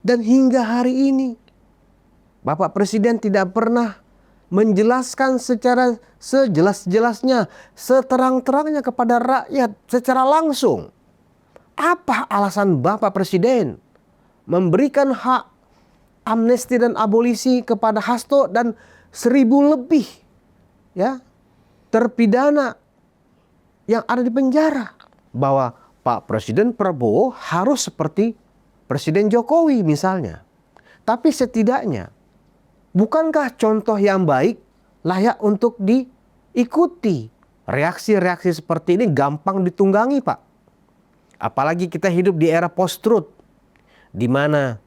Dan hingga hari ini Bapak Presiden tidak pernah menjelaskan secara sejelas-jelasnya, seterang-terangnya kepada rakyat secara langsung. Apa alasan Bapak Presiden memberikan hak amnesti dan abolisi kepada Hasto dan 1.000 lebih ya terpidana yang ada di penjara? Bahwa Pak Presiden Prabowo harus seperti Presiden Jokowi misalnya. Tapi setidaknya, bukankah contoh yang baik layak untuk diikuti? Reaksi-reaksi seperti ini gampang ditunggangi, Pak. Apalagi kita hidup di era post-truth, di mana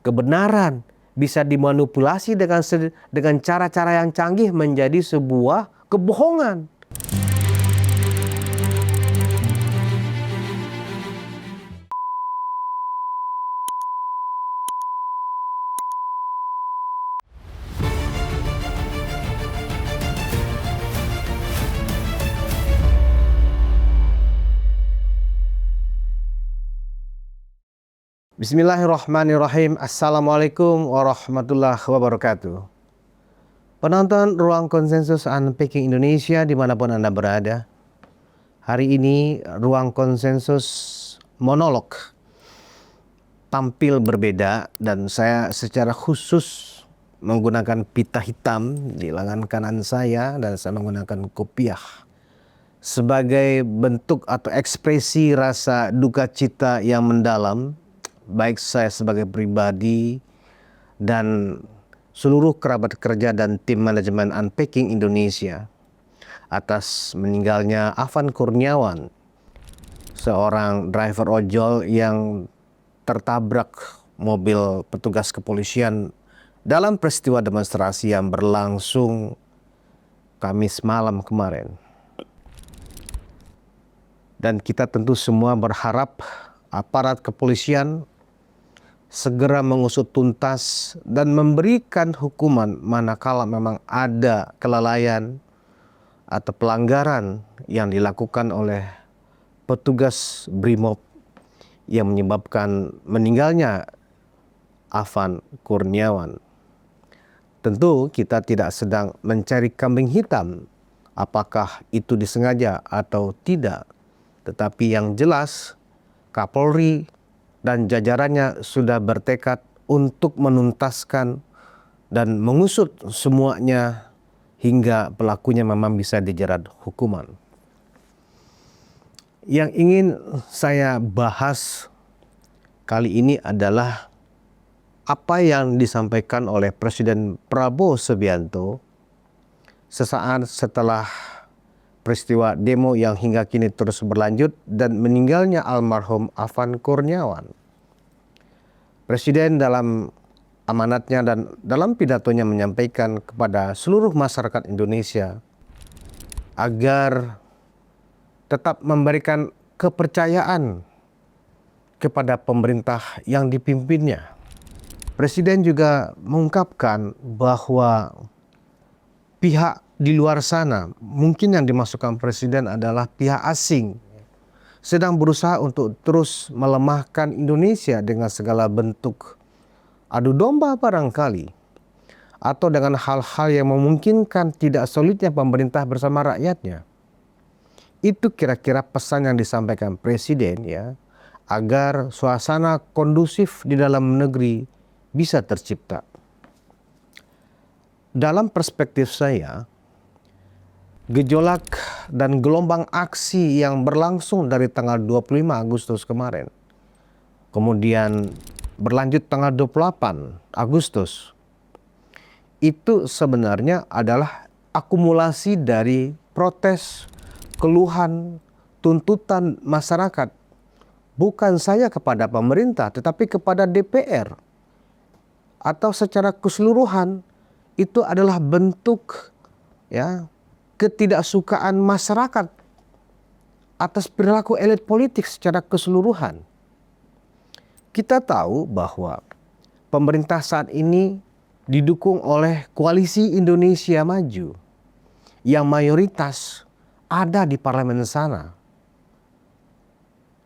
kebenaran bisa dimanipulasi dengan cara-cara yang canggih menjadi sebuah kebohongan. Bismillahirrahmanirrahim. Assalamualaikum warahmatullahi wabarakatuh. Penonton Ruang Konsensus Unpacking Indonesia dimanapun Anda berada. Hari ini Ruang Konsensus monolog tampil berbeda dan saya secara khusus menggunakan pita hitam di lengan kanan saya dan saya menggunakan kopiah sebagai bentuk atau ekspresi rasa duka cita yang mendalam, baik saya sebagai pribadi dan seluruh kerabat kerja dan tim manajemen Unpacking Indonesia atas meninggalnya Afan Kurniawan, seorang driver ojol yang tertabrak mobil petugas kepolisian dalam peristiwa demonstrasi yang berlangsung Kamis malam kemarin. Dan kita tentu semua berharap aparat kepolisian segera mengusut tuntas dan memberikan hukuman manakala memang ada kelalaian atau pelanggaran yang dilakukan oleh petugas BRIMOB yang menyebabkan meninggalnya Afan Kurniawan. Tentu kita tidak sedang mencari kambing hitam, apakah itu disengaja atau tidak. Tetapi yang jelas Kapolri dan jajarannya sudah bertekad untuk menuntaskan dan mengusut semuanya hingga pelakunya memang bisa dijerat hukuman. Yang ingin saya bahas kali ini adalah apa yang disampaikan oleh Presiden Prabowo Subianto sesaat setelah peristiwa demo yang hingga kini terus berlanjut dan meninggalnya almarhum Afan Kurniawan. Presiden dalam amanatnya dan dalam pidatonya menyampaikan kepada seluruh masyarakat Indonesia agar tetap memberikan kepercayaan kepada pemerintah yang dipimpinnya. Presiden juga mengungkapkan bahwa pihak di luar sana, mungkin yang dimasukkan Presiden adalah pihak asing, sedang berusaha untuk terus melemahkan Indonesia dengan segala bentuk adu domba barangkali, atau dengan hal-hal yang memungkinkan tidak solidnya pemerintah bersama rakyatnya. Itu kira-kira pesan yang disampaikan Presiden ya, agar suasana kondusif di dalam negeri bisa tercipta. Dalam perspektif saya, gejolak dan gelombang aksi yang berlangsung dari tanggal 25 Agustus kemarin, kemudian berlanjut tanggal 28 Agustus, itu sebenarnya adalah akumulasi dari protes, keluhan, tuntutan masyarakat, bukan saja kepada pemerintah tetapi kepada DPR, atau secara keseluruhan itu adalah bentuk ya ketidaksukaan masyarakat atas perilaku elit politik secara keseluruhan. Kita tahu bahwa pemerintah saat ini didukung oleh Koalisi Indonesia Maju yang mayoritas ada di parlemen sana.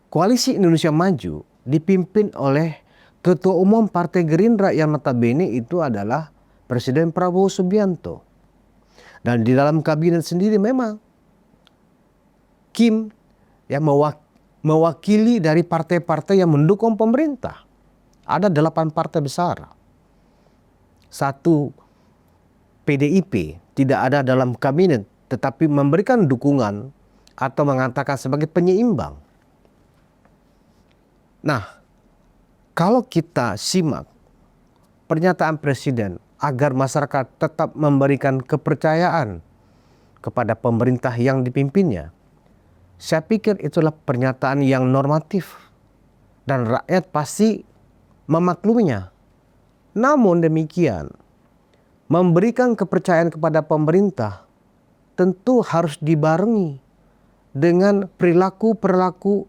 Koalisi Indonesia Maju dipimpin oleh Ketua Umum Partai Gerindra yang notabene itu adalah Presiden Prabowo Subianto. Dan di dalam kabinet sendiri memang Kim yang mewakili dari partai-partai yang mendukung pemerintah. Ada 8 partai besar. 1 PDIP tidak ada dalam kabinet, tetapi memberikan dukungan atau mengatakan sebagai penyeimbang. Nah, kalau kita simak pernyataan Presiden agar masyarakat tetap memberikan kepercayaan kepada pemerintah yang dipimpinnya, saya pikir itulah pernyataan yang normatif dan rakyat pasti memakluminya. Namun demikian, memberikan kepercayaan kepada pemerintah tentu harus dibarengi dengan perilaku-perilaku,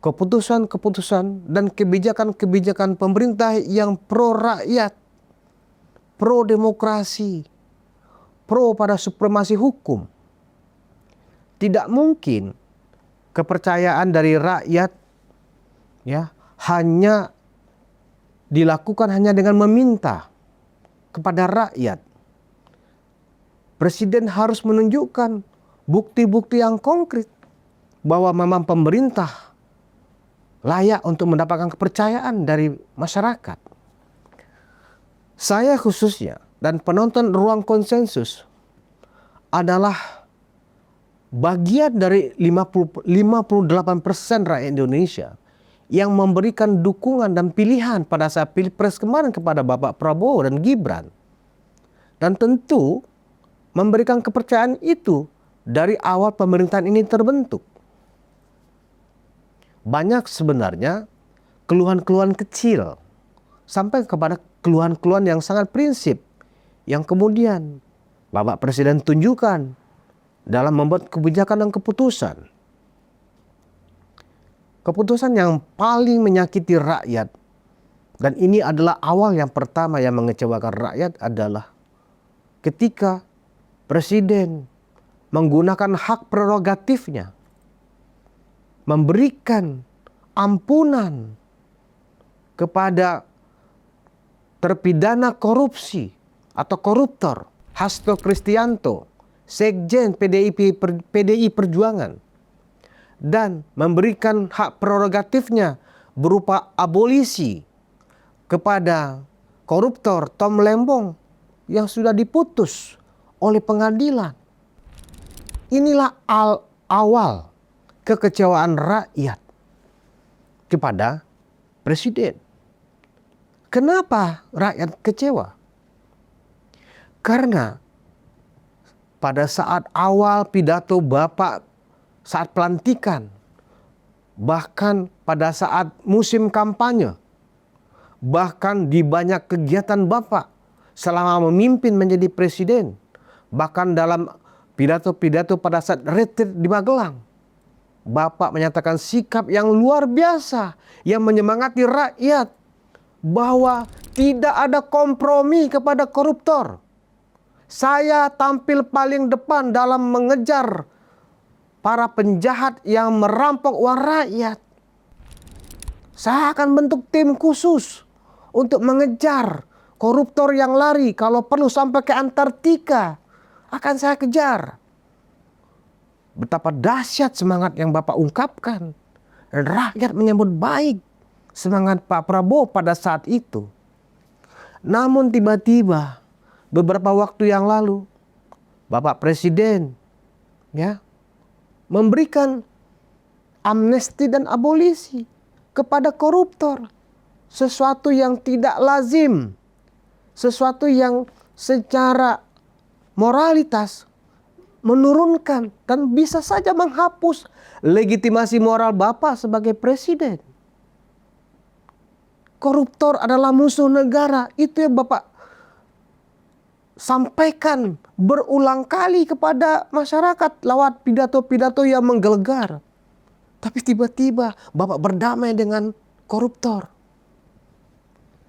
keputusan-keputusan dan kebijakan-kebijakan pemerintah yang pro rakyat, pro demokrasi, pro pada supremasi hukum. Tidak mungkin kepercayaan dari rakyat hanya dilakukan hanya dengan meminta kepada rakyat. Presiden harus menunjukkan bukti-bukti yang konkret bahwa memang pemerintah layak untuk mendapatkan kepercayaan dari masyarakat. Saya khususnya dan penonton Ruang Konsensus adalah bagian dari 58% rakyat Indonesia yang memberikan dukungan dan pilihan pada saat Pilpres kemarin kepada Bapak Prabowo dan Gibran. Dan tentu memberikan kepercayaan itu dari awal pemerintahan ini terbentuk. Banyak sebenarnya keluhan-keluhan kecil sampai kepada keluhan-keluhan yang sangat prinsip yang kemudian Bapak Presiden tunjukkan dalam membuat kebijakan dan keputusan. Keputusan yang paling menyakiti rakyat, dan ini adalah awal yang pertama yang mengecewakan rakyat, adalah ketika Presiden menggunakan hak prerogatifnya memberikan ampunan kepada terpidana korupsi atau koruptor Hasto Kristianto, Sekjen PDI Perjuangan, dan memberikan hak prerogatifnya berupa abolisi kepada koruptor Tom Lembong yang sudah diputus oleh pengadilan. Inilah awal kekecewaan rakyat kepada Presiden. Kenapa rakyat kecewa? Karena pada saat awal pidato Bapak saat pelantikan, bahkan pada saat musim kampanye, bahkan di banyak kegiatan Bapak selama memimpin menjadi presiden, bahkan dalam pidato-pidato pada saat retreat di Magelang, Bapak menyatakan sikap yang luar biasa yang menyemangati rakyat bahwa tidak ada kompromi kepada koruptor. Saya tampil paling depan dalam mengejar para penjahat yang merampok uang rakyat. Saya akan bentuk tim khusus untuk mengejar koruptor yang lari, kalau perlu sampai ke Antartika akan saya kejar. Betapa dahsyat semangat yang Bapak ungkapkan. Dan rakyat menyambut baik semangat Pak Prabowo pada saat itu. Namun tiba-tiba beberapa waktu yang lalu Bapak Presiden memberikan amnesti dan abolisi kepada koruptor. Sesuatu yang tidak lazim. Sesuatu yang secara moralitas menurunkan dan bisa saja menghapus legitimasi moral Bapak sebagai presiden. Koruptor adalah musuh negara. Itu yang Bapak sampaikan berulang kali kepada masyarakat lewat pidato-pidato yang menggelegar. Tapi tiba-tiba Bapak berdamai dengan koruptor.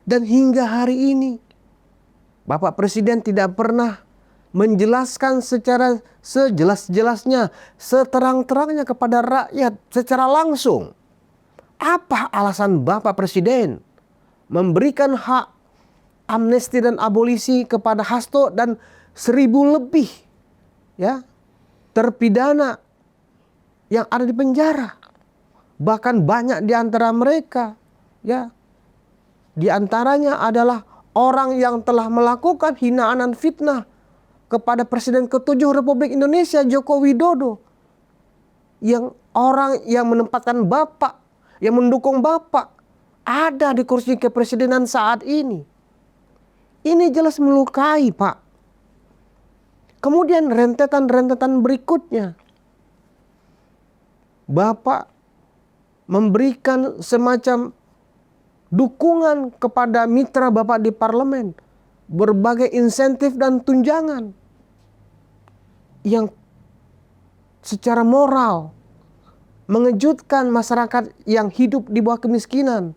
Dan hingga hari ini Bapak Presiden tidak pernah menjelaskan secara sejelas-jelasnya, seterang-terangnya kepada rakyat secara langsung. Apa alasan Bapak Presiden memberikan hak amnesti dan abolisi kepada Hasto dan 1.000 lebih ya terpidana yang ada di penjara. Bahkan banyak di antara mereka ya, di antaranya adalah orang yang telah melakukan hinaan dan fitnah kepada Presiden ke-7 Republik Indonesia Joko Widodo, yang orang yang menempatkan Bapak, yang mendukung Bapak ada di kursi kepresidenan saat ini. Ini jelas melukai, Pak. Kemudian rentetan-rentetan berikutnya, Bapak memberikan semacam dukungan kepada mitra Bapak di parlemen, berbagai insentif dan tunjangan yang secara moral mengejutkan masyarakat yang hidup di bawah kemiskinan,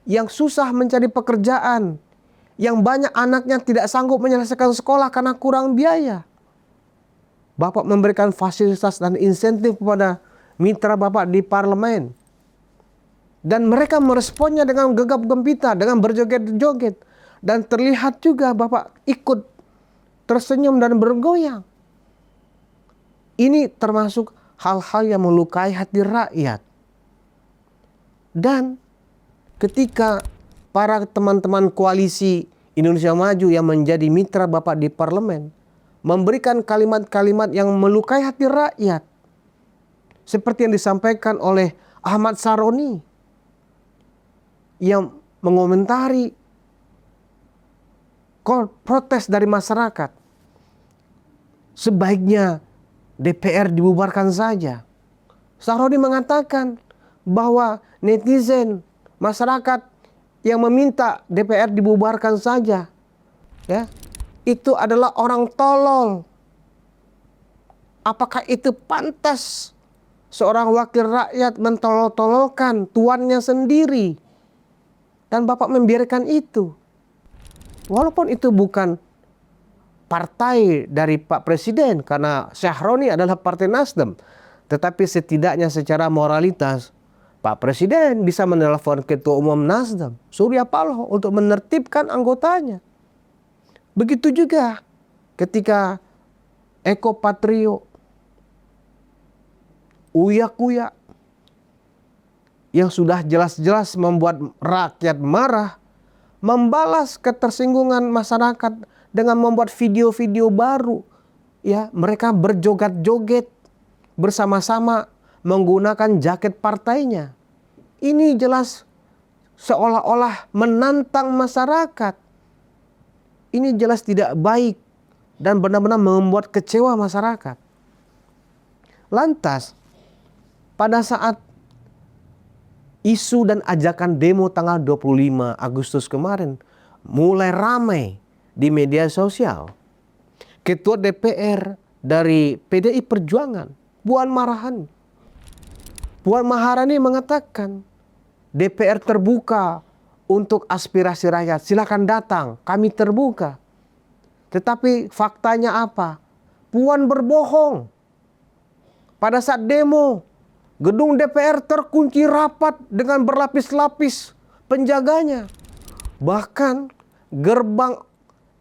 yang susah mencari pekerjaan, yang banyak anaknya tidak sanggup menyelesaikan sekolah karena kurang biaya. Bapak memberikan fasilitas dan insentif kepada mitra Bapak di parlemen. Dan mereka meresponnya dengan gegap gempita, dengan berjoget-joget. Dan terlihat juga Bapak ikut tersenyum dan bergoyang. Ini termasuk hal-hal yang melukai hati rakyat. Dan ketika para teman-teman koalisi Indonesia Maju yang menjadi mitra Bapak di parlemen memberikan kalimat-kalimat yang melukai hati rakyat, seperti yang disampaikan oleh Ahmad Saroni yang mengomentari protes dari masyarakat, sebaiknya DPR dibubarkan saja. Saroni mengatakan bahwa netizen, masyarakat yang meminta DPR dibubarkan saja, ya, itu adalah orang tolol. Apakah itu pantas seorang wakil rakyat mentolol-tololkan tuannya sendiri? Dan Bapak membiarkan itu. Walaupun itu bukan partai dari Pak Presiden, karena Syahroni adalah partai Nasdem. Tetapi setidaknya secara moralitas, Pak Presiden bisa menelpon Ketua Umum Nasdem, Surya Paloh, untuk menertibkan anggotanya. Begitu juga ketika Eko Patrio, Uya-Kuya, yang sudah jelas-jelas membuat rakyat marah, membalas ketersinggungan masyarakat dengan membuat video-video baru. Ya, mereka berjoget-joget bersama-sama menggunakan jaket partainya. Ini jelas seolah-olah menantang masyarakat. Ini jelas tidak baik dan benar-benar membuat kecewa masyarakat. Lantas, pada saat isu dan ajakan demo tanggal 25 Agustus kemarin mulai ramai di media sosial, Ketua DPR dari PDI Perjuangan, Puan Maharani mengatakan DPR terbuka untuk aspirasi rakyat, silakan datang, kami terbuka. Tetapi faktanya apa? Puan berbohong. Pada saat demo, gedung DPR terkunci rapat dengan berlapis-lapis penjaganya. Bahkan gerbang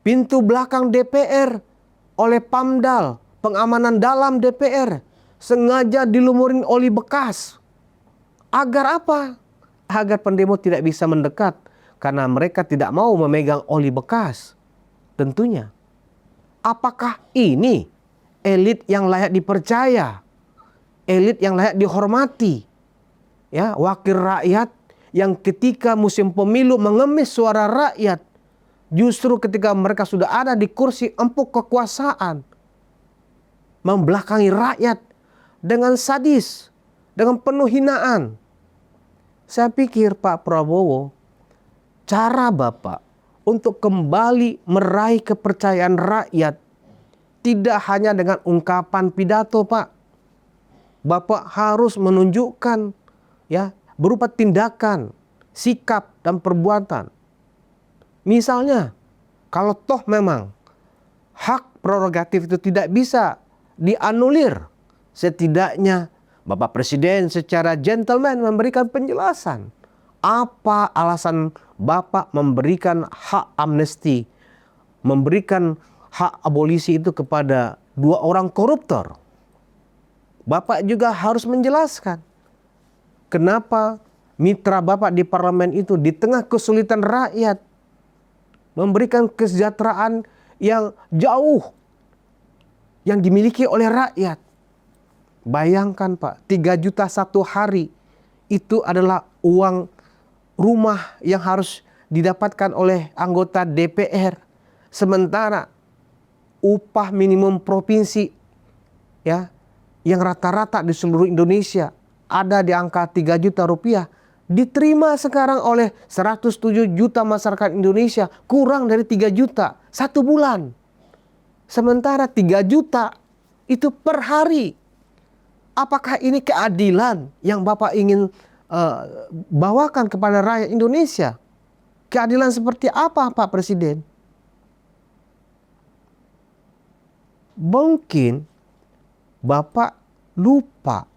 pintu belakang DPR oleh Pamdal, pengamanan dalam DPR, sengaja dilumurin oli bekas. Agar apa? Agar pendemo tidak bisa mendekat, karena mereka tidak mau memegang oli bekas. Tentunya. Apakah ini elit yang layak dipercaya? Elit yang layak dihormati? Ya, wakil rakyat yang ketika musim pemilu mengemis suara rakyat, justru ketika mereka sudah ada di kursi empuk kekuasaan, membelakangi rakyat dengan sadis, dengan penuh hinaan. Saya pikir Pak Prabowo, cara Bapak untuk kembali meraih kepercayaan rakyat tidak hanya dengan ungkapan pidato, Pak. Bapak harus menunjukkan ya berupa tindakan, sikap dan perbuatan. Misalnya, kalau toh memang hak prerogatif itu tidak bisa dianulir, setidaknya Bapak Presiden secara gentleman memberikan penjelasan. Apa alasan Bapak memberikan hak amnesti, memberikan hak abolisi itu kepada 2 orang koruptor. Bapak juga harus menjelaskan kenapa mitra Bapak di parlemen itu di tengah kesulitan rakyat memberikan kesejahteraan yang jauh yang dimiliki oleh rakyat. Bayangkan Pak, 3 juta satu hari itu adalah uang rumah yang harus didapatkan oleh anggota DPR. Sementara upah minimum provinsi ya yang rata-rata di seluruh Indonesia ada di angka 3 juta rupiah diterima sekarang oleh 107 juta masyarakat Indonesia, kurang dari 3 juta satu bulan. Sementara 3 juta itu per hari. Apakah ini keadilan yang Bapak ingin bawakan kepada rakyat Indonesia? Keadilan seperti apa Pak Presiden? Mungkin Bapak lupa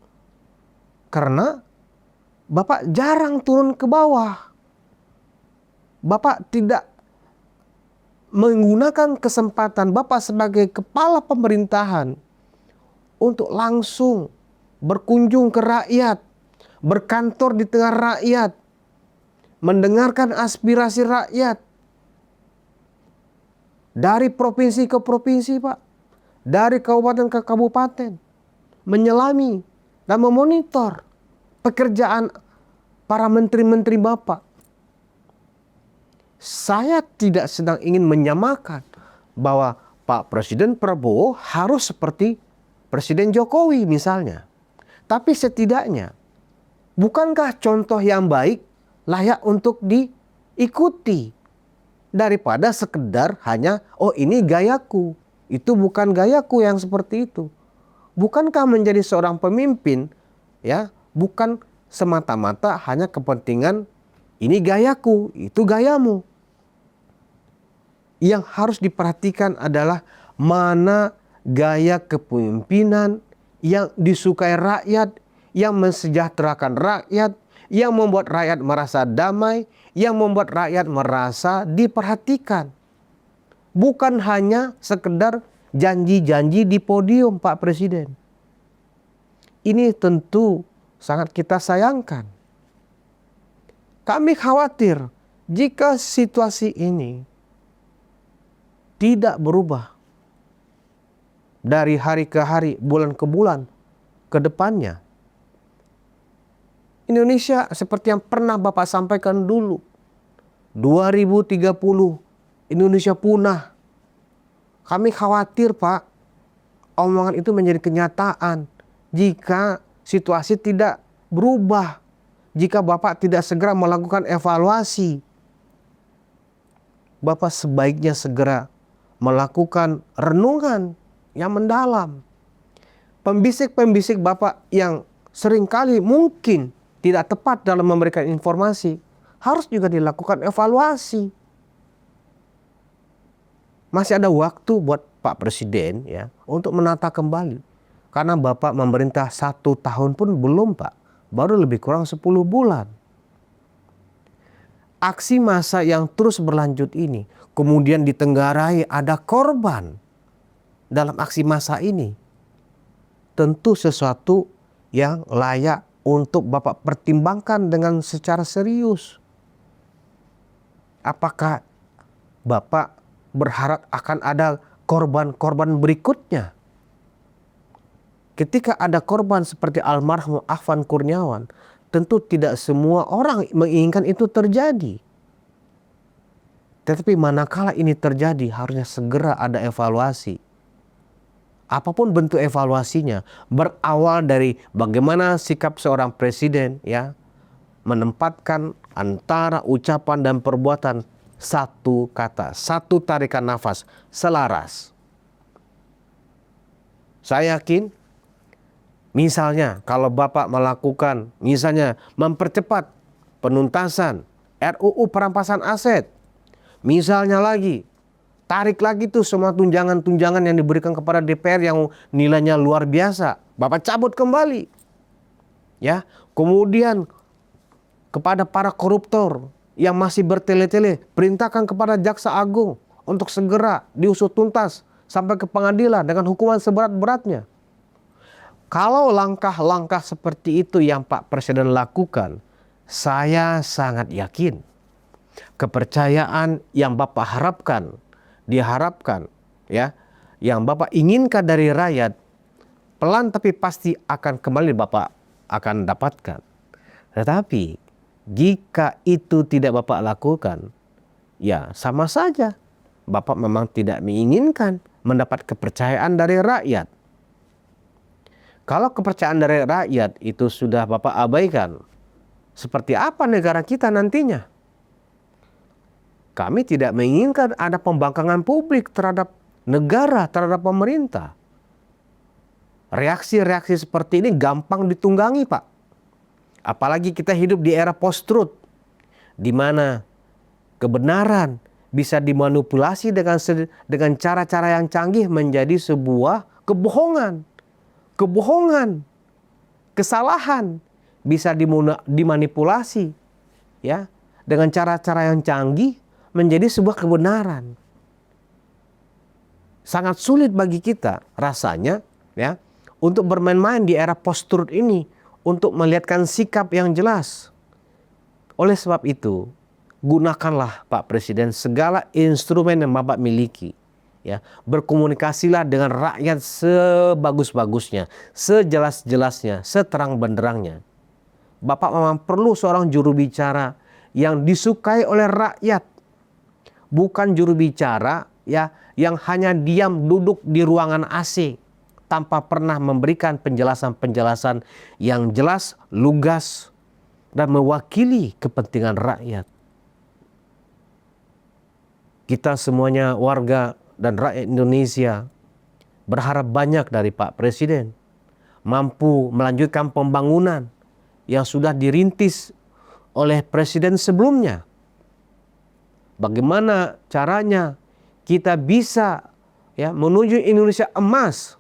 karena Bapak jarang turun ke bawah. Bapak tidak menggunakan kesempatan Bapak sebagai kepala pemerintahan untuk langsung berkunjung ke rakyat, berkantor di tengah rakyat, mendengarkan aspirasi rakyat. Dari provinsi ke provinsi Pak, dari kabupaten ke kabupaten, menyelami dan memonitor pekerjaan para menteri-menteri Bapak. Saya tidak sedang ingin menyamakan bahwa Pak Presiden Prabowo harus seperti Presiden Jokowi misalnya. Tapi setidaknya, bukankah contoh yang baik layak untuk diikuti? Daripada sekedar hanya, oh ini gayaku. Itu bukan gayaku yang seperti itu. Bukankah menjadi seorang pemimpin, ya, bukan semata-mata hanya kepentingan ini gayaku, itu gayamu. Yang harus diperhatikan adalah mana gaya kepemimpinan yang disukai rakyat, yang mensejahterakan rakyat, yang membuat rakyat merasa damai, yang membuat rakyat merasa diperhatikan. Bukan hanya sekedar janji-janji di podium Pak Presiden. Ini tentu sangat kita sayangkan. Kami khawatir jika situasi ini tidak berubah dari hari ke hari, bulan ke bulan ke depannya. Indonesia seperti yang pernah Bapak sampaikan dulu. 2030 Indonesia punah. Kami khawatir Pak, omongan itu menjadi kenyataan jika situasi tidak berubah. Jika Bapak tidak segera melakukan evaluasi. Bapak sebaiknya segera melakukan renungan yang mendalam. Pembisik-pembisik Bapak yang seringkali mungkin tidak tepat dalam memberikan informasi, harus juga dilakukan evaluasi. Masih ada waktu buat Pak Presiden ya untuk menata kembali. Karena Bapak memerintah 1 tahun pun belum Pak, baru lebih kurang 10 bulan. Aksi massa yang terus berlanjut ini, kemudian ditenggarai ada korban dalam aksi massa ini. Tentu sesuatu yang layak untuk Bapak pertimbangkan dengan secara serius. Apakah Bapak berharap akan ada korban-korban berikutnya? Ketika ada korban seperti almarhum Afwan Kurniawan, tentu tidak semua orang menginginkan itu terjadi. Tetapi manakala ini terjadi, harusnya segera ada evaluasi. Apapun bentuk evaluasinya, berawal dari bagaimana sikap seorang presiden ya menempatkan antara ucapan dan perbuatan satu kata, satu tarikan nafas, selaras. Saya yakin misalnya kalau Bapak melakukan misalnya mempercepat penuntasan RUU perampasan aset. Misalnya lagi, tarik lagi tuh semua tunjangan-tunjangan yang diberikan kepada DPR yang nilainya luar biasa. Bapak cabut kembali. Ya, kemudian kepada para koruptor yang masih bertele-tele, perintahkan kepada Jaksa Agung untuk segera diusut tuntas sampai ke pengadilan dengan hukuman seberat-beratnya. Kalau langkah-langkah seperti itu yang Pak Presiden lakukan, saya sangat yakin kepercayaan yang Bapak harapkan, diharapkan ya, yang Bapak inginkan dari rakyat, pelan tapi pasti akan kembali Bapak akan dapatkan. Tetapi jika itu tidak Bapak lakukan, ya sama saja Bapak memang tidak menginginkan mendapat kepercayaan dari rakyat. Kalau kepercayaan dari rakyat itu sudah Bapak abaikan, seperti apa negara kita nantinya? Kami tidak menginginkan ada pembangkangan publik terhadap negara, terhadap pemerintah. Reaksi-reaksi seperti ini gampang ditunggangi, Pak. Apalagi kita hidup di era post-truth, di mana kebenaran bisa dimanipulasi dengan cara-cara yang canggih menjadi sebuah kebohongan. Kesalahan bisa dimanipulasi ya dengan cara-cara yang canggih menjadi sebuah kebenaran. Sangat sulit bagi kita rasanya ya untuk bermain-main di era post-truth ini, untuk melihatkan sikap yang jelas. Oleh sebab itu, gunakanlah Pak Presiden segala instrumen yang Bapak miliki. Ya, berkomunikasilah dengan rakyat sebagus-bagusnya, sejelas-jelasnya, seterang benderangnya. Bapak memang perlu seorang juru bicara yang disukai oleh rakyat. Bukan juru bicara ya yang hanya diam duduk di ruangan AC tanpa pernah memberikan penjelasan-penjelasan yang jelas, lugas, dan mewakili kepentingan rakyat. Kita semuanya warga dan rakyat Indonesia berharap banyak dari Pak Presiden, mampu melanjutkan pembangunan yang sudah dirintis oleh Presiden sebelumnya. Bagaimana caranya kita bisa ya menuju Indonesia emas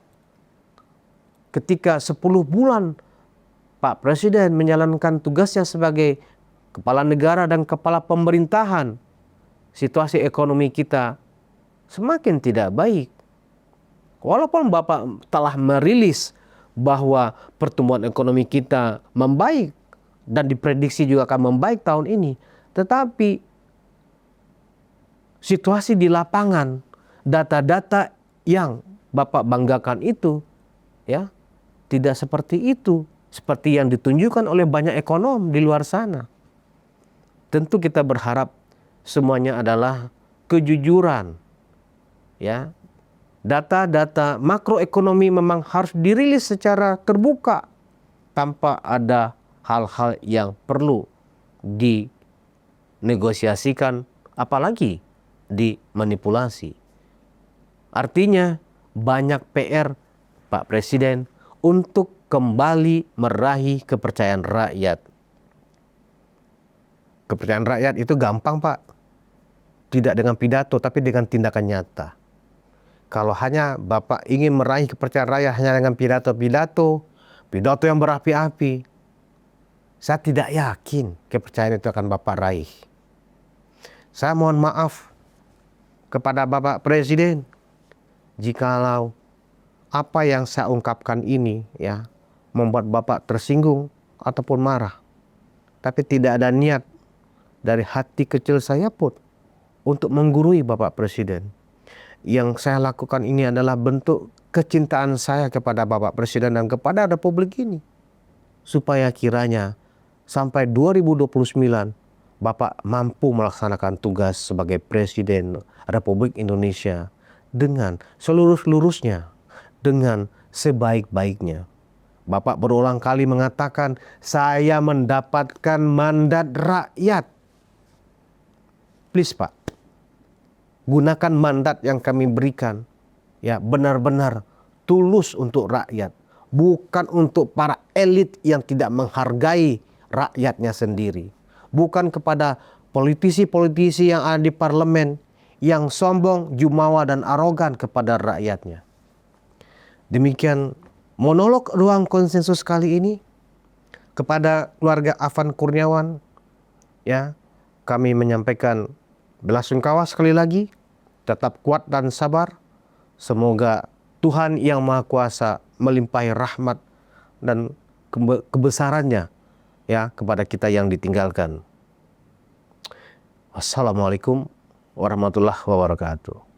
ketika 10 bulan Pak Presiden menjalankan tugasnya sebagai kepala negara dan kepala pemerintahan, situasi ekonomi kita semakin tidak baik. Walaupun Bapak telah merilis bahwa pertumbuhan ekonomi kita membaik dan diprediksi juga akan membaik tahun ini, tetapi situasi di lapangan, data-data yang Bapak banggakan itu ya tidak seperti itu, seperti yang ditunjukkan oleh banyak ekonom di luar sana. Tentu kita berharap semuanya adalah kejujuran. Ya, data-data makroekonomi memang harus dirilis secara terbuka tanpa ada hal-hal yang perlu dinegosiasikan, apalagi dimanipulasi. Artinya banyak PR Pak Presiden untuk kembali meraih kepercayaan rakyat. Kepercayaan rakyat itu gampang, Pak. Tidak dengan pidato, tapi dengan tindakan nyata. Kalau hanya Bapak ingin meraih kepercayaan rakyat hanya dengan pidato yang berapi-api, saya tidak yakin kepercayaan itu akan Bapak raih. Saya mohon maaf kepada Bapak Presiden jikalau apa yang saya ungkapkan ini ya membuat Bapak tersinggung ataupun marah. Tapi tidak ada niat dari hati kecil saya pun untuk menggurui Bapak Presiden. Yang saya lakukan ini adalah bentuk kecintaan saya kepada Bapak Presiden dan kepada Republik ini. Supaya kiranya sampai 2029 Bapak mampu melaksanakan tugas sebagai Presiden Republik Indonesia dengan seluruh-seluruhnya, dengan sebaik-baiknya. Bapak berulang kali mengatakan, saya mendapatkan mandat rakyat. Please Pak, gunakan mandat yang kami berikan ya benar-benar tulus untuk rakyat, bukan untuk para elit yang tidak menghargai rakyatnya sendiri, bukan kepada politisi-politisi yang ada di parlemen yang sombong, jumawa dan arogan kepada rakyatnya. Demikian monolog ruang konsensus kali ini kepada keluarga Afan Kurniawan ya. kami menyampaikan belasungkawa sekali lagi, tetap kuat dan sabar. Semoga Tuhan yang Maha Kuasa melimpahi rahmat dan kebesarannya ya kepada kita yang ditinggalkan. Wassalamualaikum warahmatullahi wabarakatuh.